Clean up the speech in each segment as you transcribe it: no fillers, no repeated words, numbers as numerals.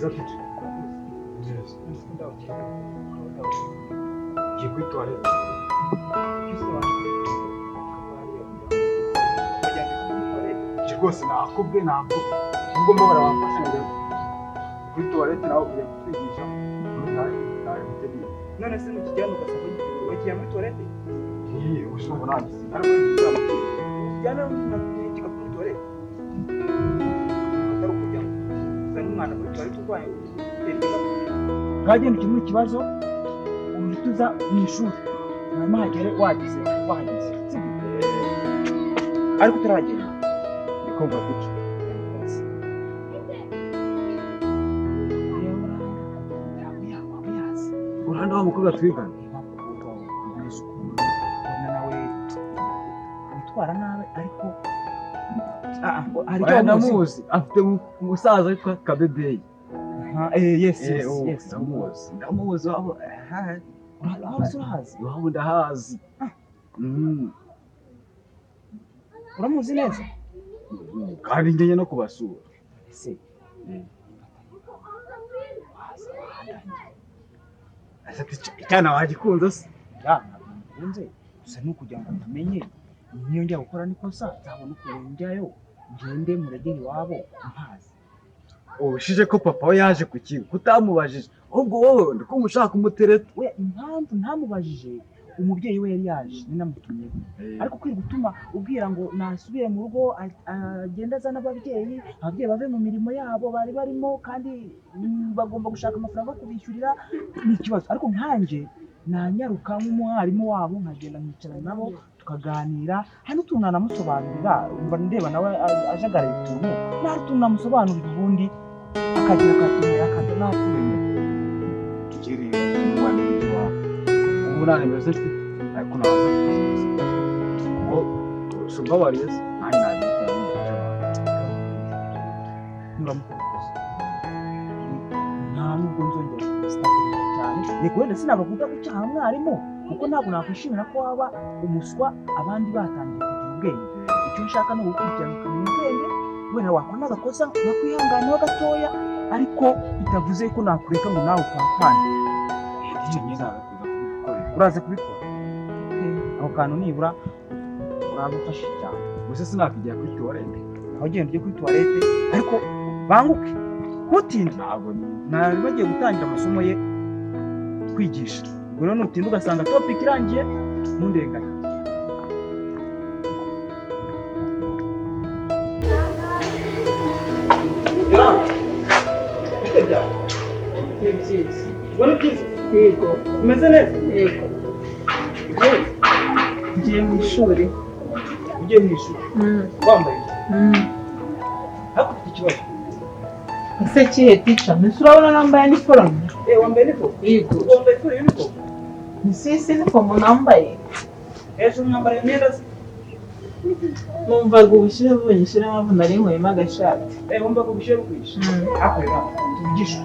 neza teacher. Yes. Ngiye kuri toilette. Rwose nakubwe ntabwo ubwo mbora wamfasha ngo kuri toilette nawe kujya kutwigisha none se mukijyana ugasaba wagiye muri toilette ushobora nanditse ariko kujyana kujya kuri toilette atari ukujya uzana umwana muri toilette urwaye twagenda kimwe ikibazo umutuza mu ishuri nyuma hagere wahageze ariko utaragenda kumva bityo uranda wa mukobwa twigana nawe utwara nabi ariko ariko ndamuzi afite umusaza witwa Kabebeyi. Yes ndamuzi wabo wabo ndahazi. Uramuzi neza kandi njye no kubasura se cyana wagikunze se nakunze gusa nukugira ngo tumenye niyo njya gukora nikosa nzabona ukuntu njyayo ngende muregere iwabo mpazi. Ubishije ko papa we yaje ku kigo kutamubajije ahubwo wowe ndiko umushaka umutereta. We impamvu ntamubajije umubyeyi we yari yaje ni namutumye ariko kwiri gutuma ubwira ngo nasubire mu rugo agenda azana ababyeyi bave mu mirimo yabo bari barimo kandi bagomba gushaka amafaranga yo kubishyurira ni ikibazo. Ariko nkanje nanyaruka nk'umwarimu wabo nkagenda nkicara nabo tukaganira hano utuntu namusobanurira umva ndeba nawe ajagara utuntu nta tuntu namusobanurira ubundi akagira akatumira akadana kumenya kiri mu Rwanda rwa umunani mbese ariko naza ngo shumba wariyese nani nabita nuramukoze nta nubwo nzongera kumustabira cyane yego wenda sinabavuga ku cyaha mwarimu kuko ntabwo nakwishimira ko waba umuswa abandi batangiye kugira ubwenge. Icyo nshaka ni ugukurikirana ukamenya ubwenge wenda wakora n'agakosa nkakwihanganiraho gatoya ariko bitavuze ko nakureka ngo nawe upapane. Uraza kubikora aho kantu nibura urabufashe cyane. gusa sinakijya kuri toilette aho genda ujye kuri toilette ariko banguke ntutinde ntabwo nari bagiye gutangira amasomo ye kwigisha ubwo rero nutinda ugasanga topic irangiye ntundenganye. Yego. Umeze neza? Yego. Ugiye mu ishuri. Ugiye mu ishuri? Wambaye? Ariko ufite ikibazo? Ese kihe teacher? Mbese urabona nambaye iniforume? Wambaye iniforume? Yego. Wambaye kuri iniforume? Ni sisi iniforume nambaye. Hejuru mwambara imyenda se? Numvaga ubushyuhe bunyishyura mpamvu nari nkweyemo agashati. Wumvaga ubushyuhe bukwishe? Akorera tuvugisha.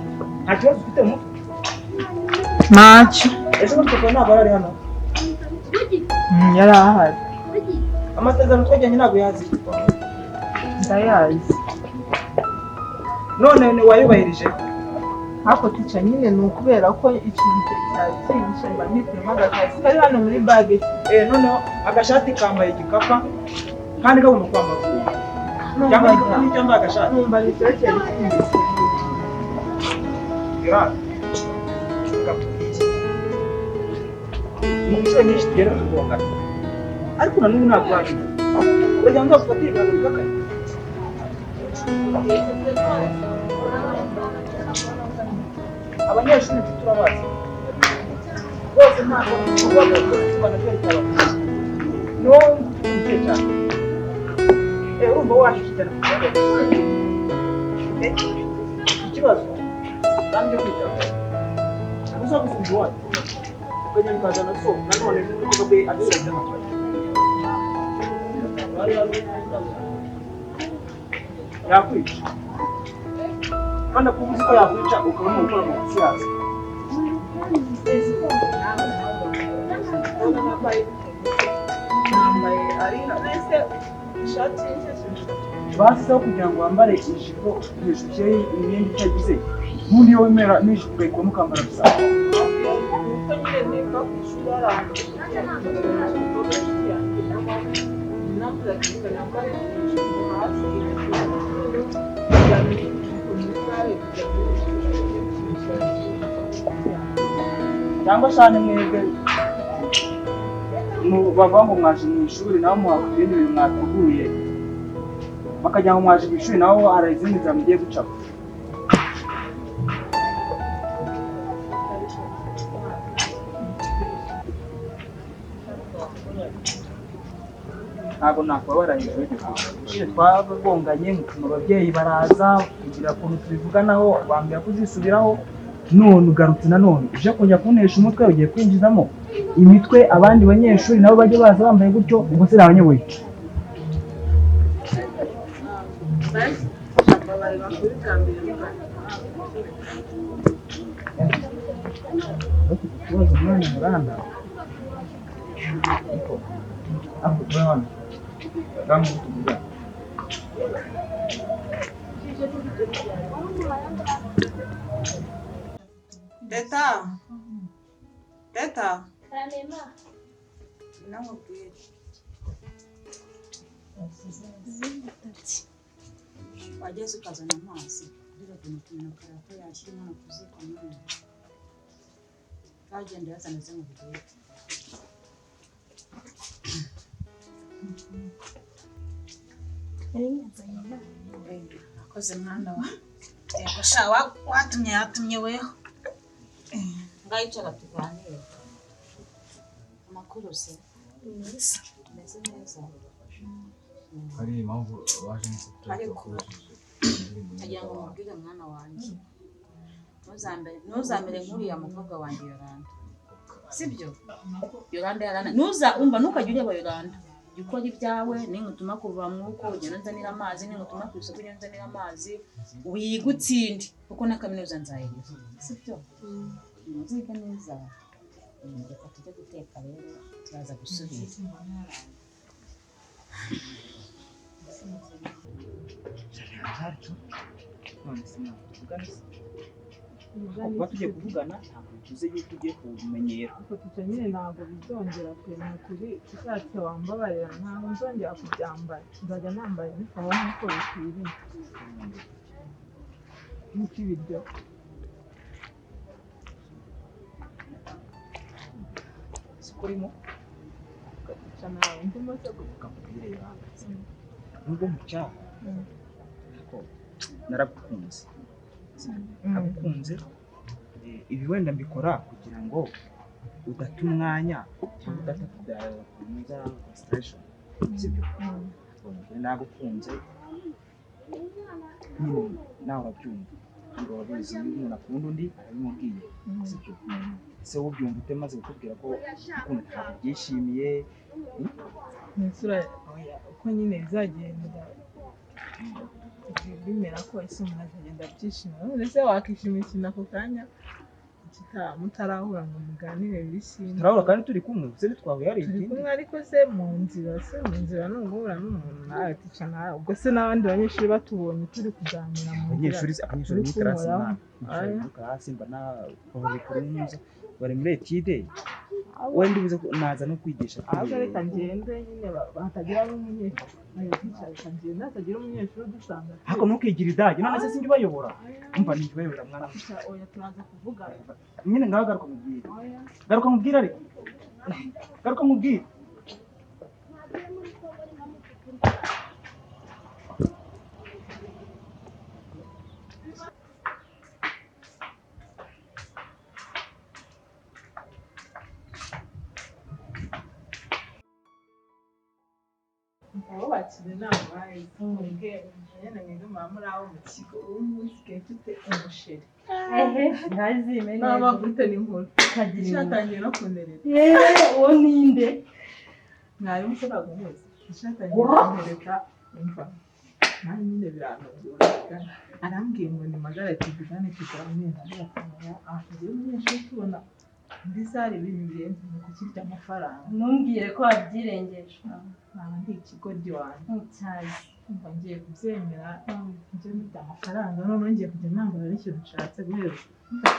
Nta kibazo ufite mu mutwe? Ntacyo. Ese papa ntabwo ari hano? Yari ahari. Amasezerano twajyanye ntabwo yazi? Ndayazi. None wayubahirije? Ariko teacher nyine ni ukubera ko ikintu cyakigisha mba nifitemo agashati kari hano muri bage. Noneho agashati kambaye igikapa kandi kagomba kwambara cyangwa n'icyo agashati numva bitekeye ikindi. inshuro nyinshi tugera tugongana ariko na n'ubu ntabwo wagira uragira ngo nzagufatire ibihano bikakaye. Abanyeshuri mfite urabazi bose ntabwo tubana byerekana ni wowe mfite cyane urumva washyushye cyane ku kibazo ikibazo kandi cyo kwitaba uza gusubiza iwanyu ukajya mukazana so nanone n'ibikorwa bye abirenze n'amajwi yakwica kandi akuba uzi ko yakwica ukaba urimo gukora mu siyansi. Nambaye ari mbese ishati y'inshyi basizeho kugira ngo wambare ijipo hejuru imyenda itagize ubundi iyo wemera n'ijipo ukayikuramo ukambara gusa. Cyangwa cyane mwebwe bavuga ngo mwaje mu ishuri naho muhafite ibindi bintu mwateguye bakagira ngo mwaje mu ishuri naho hari izindi nzira mugiye gucamo. Ntabwo nakubabara hejuru y'igikuta twabonganye mutuma ababyeyi baraza kugira ukuntu tubivuganaho bambwira kuzisubiraho none ugarutse nanone uje kujya kuntesha umutwe ugiye kwinjizamo imitwe abandi banyeshuri nabo bajye baza bambaye gutyo ubwo se nabanyoboye. Ikibazo umwana muranda aho turabona kandi tuvuga Teta Karema namubwira wageze ukazana amazi biragenda kumenya ko yashyira umwana ku ziko none kagenda yazana ze mu bigero akoze mwana wa yego sha yatumye weho ngayicara tuganire amakuru se tumeze neza hari impamvu baje ariko nagira ngo mubwire mwana wanjye ntuzambere nk'uriya mukobwa wanjye Yolanda sibyo Yolanda umva ntukajya ureba Yolanda jya ukora ibyawe ninkutuma kuva mwuko ugenda nzanira amazi ninkutuma ku isoko ugenda nzanira amazi wiga utsinde kuko na kaminuza nzayiriza sibyo nziga neza reka tujye guteka rero turaza gusubira kuba tugiye kuvugana ntabwo tuzi yuko ugiye kubimenyera kuko nyine ntabwo bizongera pe nukuri ushatse wambabarira ntabwo nzongera kubyambara nzajya nambaye nikabaho nk'uko bikwiriye nk'ibiryo sikurimo ugatica nawe ndimo se ukakubwira nubwo mucyaha ariko naragukunze nagukunze ibi wenda mbikora kugira ngo udata umwanya cyangwa udata kuza frustration sibyo nagukunze nyine nawe urabyumva ngo wabizi umuntu akunda undi arabimubwiye sibyo se ubyumva ute maze kukubwira ko ukunda ntabwo byishimiye nisura uko nyine bizagenda bimera ko ese umuntu azagenda byishimira none se wakishimisha ako kanya mutarahura ngo muganire bishimye turahura kandi turi kumwe se twahuye hari turi kumwe ariko se mu nzira no guhura n'umuntu nawe tica nawe ubwo se n'abandi banyeshuri batubonye turi kuganira mu abanyeshuri ni terasi bicaye hasi mbana bari kuri neza bari muri etide wenda ubuze naza no kwigisha ahubwo reka ngende nyine hatagira umunyeshuri udusanga ariko ntukigire idage none se sinjye ubayobora umva ninjye ubayobora mwana oya turaza kuvugana nyine ngaho garuka mubwire garuka mubwire ariko garuka mubwire abo bakiri inama bayitubwe nyine mwebwe muba muri aho mu kigo ubu musigaye mfite umusheri ntazime neza n'amavuta n'inkuru ishatangiye no kunerera uwo ninde mwarimu se ntabwo muzi ishatangiye no kunereka imva nawe nyine biranogora arambwiye ngo nimagare tuvugane tuganire ndabakamera aha tugiye umunyeshuri tubona muri sare ibintu birenze ni ukukirya amafaranga ntumbwire ko wabyirengeje naba ndi ikigo ry'iwanjye cyane Umva ngiye kubyemera njye mfite amafaranga none ngiye kujya nambara n'ikintu nshatse guhera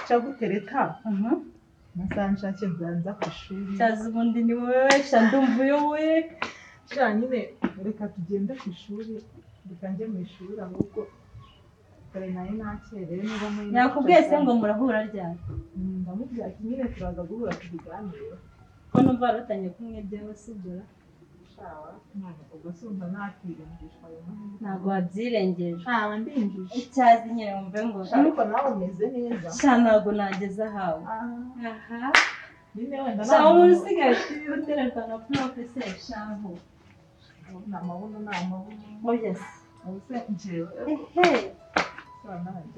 nshaka gutereta amasaha nshatse nza ku ishuri cyaza ubundi ni wowe sha ndumva uyowe sha nyine reka tugende ku ishuri reka njye mu ishuri ahubwo kare nari nakerewe niba muri yakubwiye se ngo murahura ryari ndamubwira ati nyine turaza guhura tubiganire ko numva warutanye kumwe byewe sibyo ubwo sumva nakwirengeshwa ntabwo wabyirengeje ntawe ndinjije icyazi nyine wumve ngo ariko nawe umeze neza sha ntabwo nageze ahawe aha nyine wenda sha umuntu usigaye utererwa na profe se shaho ni amabuno oya se ubuse njyewe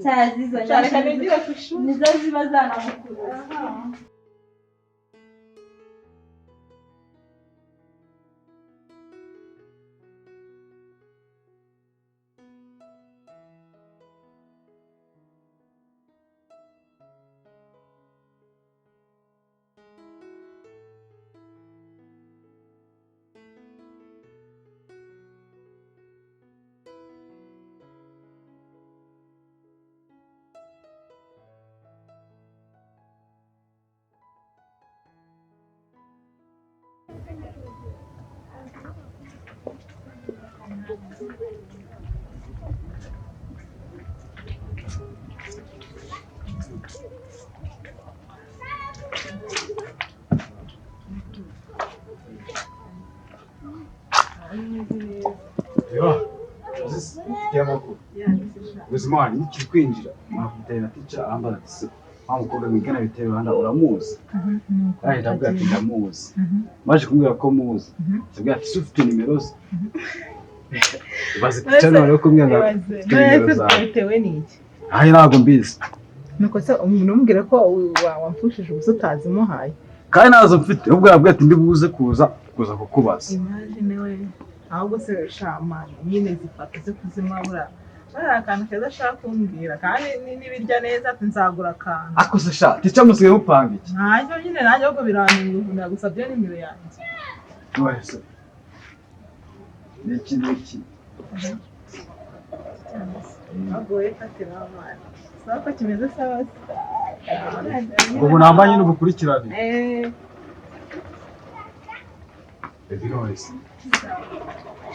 cyazi izo reka nigire ku ishuri nizo ziba zanamukurura ubuzima ni ikiri kwinjira mwakubitaye na teacher ambaza ati se wa mukobwa mwigana biteye Rwanda uramuzi ndabwira ati ndamuzi maje kumbwira ko muzi ndabwira ati ufite nimero ze bazi teacher none ko mbwira nimero zawe bitewe n'iki ayi ntago mbizi nuko se umuntu umbwira ko wamfushije ubusa utazimuhaye kandi nazo mfite ubwo yabwiye ati ndibuze kuza kukubaza imagine we ahubwo se shamana nyine zifata zo kuzimwabura bari akantu keza ashaka kumbwira kandi n'ibirya neza ati nzagura akantu ako se sha teacher musigaye mupanga iki ntacyo nyine nanjye ahubwo birantunguye nagusabye nimero yanjye wese niki agoye katira abana sawa ko kimeze sawa ngo nambanye n'ubukurikirane Evinose.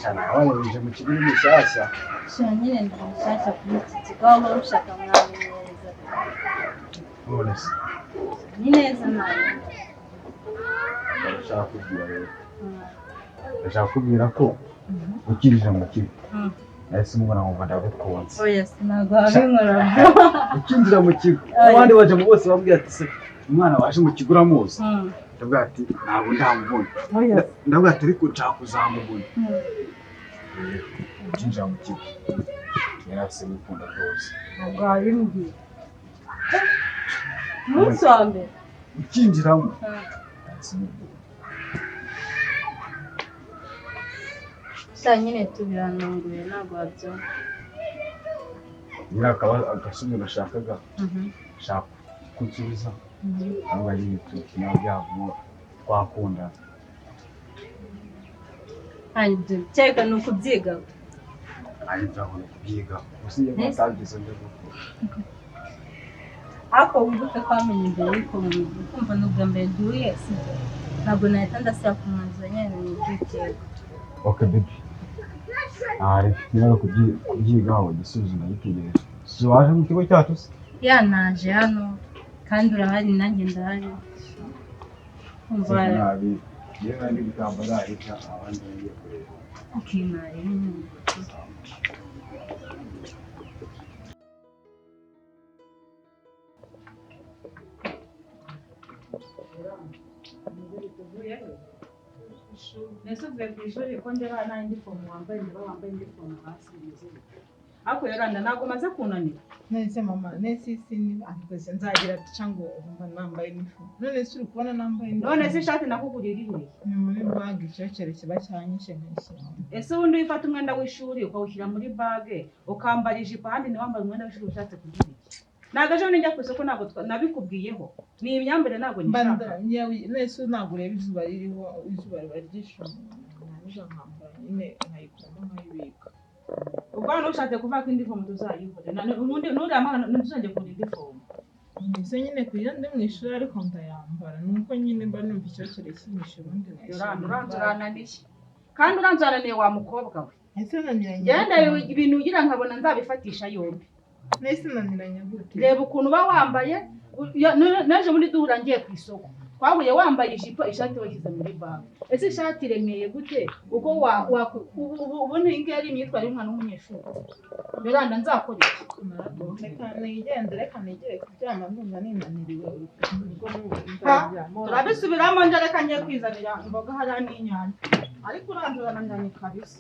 Shana wanje mu kigo n'ishyashya. sha nyine ndi mushyashya kuri iki kigo aho ushaka mwami neza Nonese. ni neza nawe Ndashaka kubwira rero. Ndashaka kubwira ko ukirije mu kigo. Nahise umubona ngo ndagukunze. oya se ntabwo wabinkora Ukinjira mu kigo. Abandi baje mu bose babwira ati se umwana waje mu kigo uramuzi. Ndabwira ati ntabwo ndamubona. Ndabwira ati ariko nshaka kuzamubona. Ukinjira mu kigo. Yarase mukunda rwose. ntabwo wabimbwiye umunsi wa mbere Ukinjiramo. sha nyine tubiranunguye ntabwo wabyumva Nyina akaba agasubira gashakaga. Shaka kunsubiza. Ntabwo ari ibituki nawe byavamo twakunda. hanyuma cyeka ni ukubyiga Ari nzabona kubyiga. Usiye ko atagize nde gukora. ariko wibuke ko wamenye imbere y'uko kumva n'ubwa mbere duhuye sibyo ntabwo nahita ndasaba kumwanzura nyine mu by'ikego Okay baby. Niba kubyiga aho igisubizo ndagitegereje. Si waje mu kigo cyacu se? yanaje hano kandi urahari nanjye ndahari kumva Nabi. Yewe ndi gutamba arahita abandi ngiye kureba. ukimara nyine Nese uvuye ku ishuri ko ndeba nta inifomu wambaye ndeba wambaye inifomu hasi yuzuye. Ariko Yolanda ntabwo maze kunanira. nese mama nese isi ni akoze nzagira cyangwa umva nambaye inifomu none se uri kubona nambaye inifomu None se ishati nakugurira ihe? ni muri bag icecere kiba cyanyishe nk'ishyamba Ese ubundi wifata umwenda w'ishuri ukawushyira muri bage ukambara ijipo ahandi ntiwambare umwenda w'ishuri ushatse kugira iki? Ntabwo ejo njya ku isoko ntabwo nabikubwiyeho. Ni imyambere ntabwo nyishaka. nese ntabwo ureba izuba ririho izuba riba ryishe ntabwo nkambara nyine nkayikuramo nkayibika ubwo hano ushatse kuvuga ko indi fomu tuzayikore ubundi nuriya mwana ntituzajya kugura indi fomu ese nyine kugira ndi mu ishuri ariko ndayambara nuko nyine mba numva icyokere kinyishe ubundi urananiye kandi uranzananiye wa mukobwa we ese naniranye genda ibintu ugira nkabona nzabifatisha yombi nese naniranye gute reba ukuntu uba wambaye naje muri duhura ngiye ku isoko twahuye wambaye ijipo ishati washyize muri bag ese ishati iremeye gute ubwo ubu ntingi yari imyitwarire y'umwana w'umunyeshuri Yolanda nzakora iki reka nigendere reka nigere kuryama numva ninaniriwe turabisubiramo nje reka ngiye kwizanira imboga hariya n'inyanya ariko urandurananiranye kabisa